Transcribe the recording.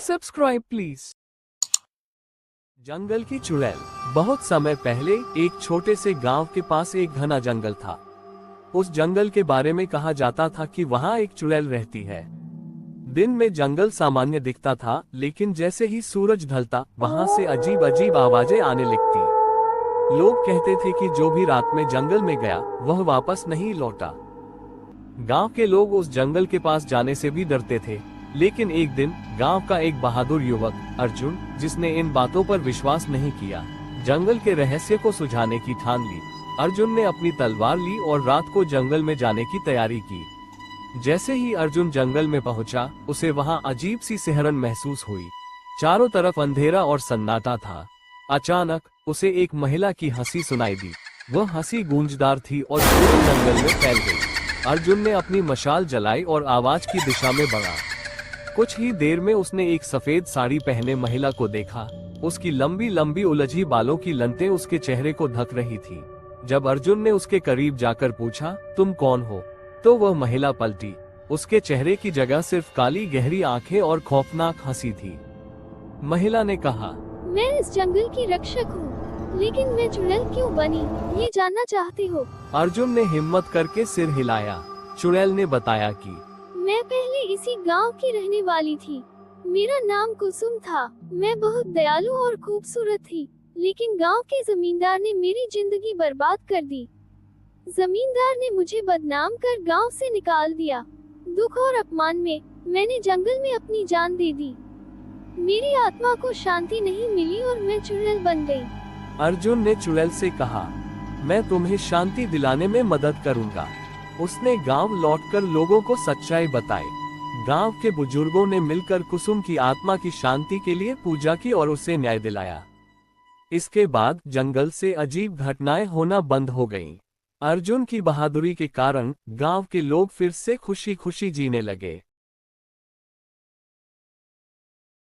Subscribe please. जंगल की चुड़ैल। बहुत समय पहले एक छोटे से गांव के पास एक घना जंगल था। उस जंगल के बारे में कहा जाता था कि वहां एक चुड़ैल रहती है। दिन में जंगल सामान्य दिखता था, लेकिन जैसे ही सूरज ढलता वहां से अजीब अजीब आवाजें आने लगती। लोग कहते थे कि जो भी रात में जंगल में गया वह वापस नहीं लौटा। गांव के लोग उस जंगल के पास जाने से भी डरते थे। लेकिन एक दिन गांव का एक बहादुर युवक अर्जुन, जिसने इन बातों पर विश्वास नहीं किया, जंगल के रहस्य को सुझाने की ठान ली। अर्जुन ने अपनी तलवार ली और रात को जंगल में जाने की तैयारी की। जैसे ही अर्जुन जंगल में पहुंचा, उसे वहां अजीब सी सिहरन महसूस हुई। चारों तरफ अंधेरा और सन्नाटा था। अचानक उसे एक महिला की हंसी सुनाई दी। वह हंसी गूंजदार थी और पूरे जंगल में फैल गई। अर्जुन ने अपनी मशाल जलाई और आवाज की दिशा में बढ़ा। कुछ ही देर में उसने एक सफेद साड़ी पहने महिला को देखा। उसकी लंबी लंबी उलझी बालों की लंतें उसके चेहरे को ढक रही थी। जब अर्जुन ने उसके करीब जाकर पूछा, तुम कौन हो, तो वह महिला पलटी। उसके चेहरे की जगह सिर्फ काली गहरी आंखें और खौफनाक हंसी थी। महिला ने कहा, मैं इस जंगल की रक्षक हूँ, लेकिन मैं चुड़ैल क्यों बनी, ये जानना चाहती हो? अर्जुन ने हिम्मत करके सिर हिलाया। चुड़ैल ने बताया कि मैं पहले इसी गांव की रहने वाली थी। मेरा नाम कुसुम था। मैं बहुत दयालु और खूबसूरत थी, लेकिन गांव के जमींदार ने मेरी जिंदगी बर्बाद कर दी। जमींदार ने मुझे बदनाम कर गांव से निकाल दिया। दुख और अपमान में मैंने जंगल में अपनी जान दे दी। मेरी आत्मा को शांति नहीं मिली और मैं चुड़ैल बन गई। अर्जुन ने चुड़ैल से कहा, मैं तुम्हें शांति दिलाने में मदद करूंगा। उसने गांव लौटकर लोगों को सच्चाई बताई। गांव के बुजुर्गों ने मिलकर कुसुम की आत्मा की शांति के लिए पूजा की और उसे न्याय दिलाया। इसके बाद जंगल से अजीब घटनाएं होना बंद हो गईं। अर्जुन की बहादुरी के कारण गांव के लोग फिर से खुशी खुशी जीने लगे।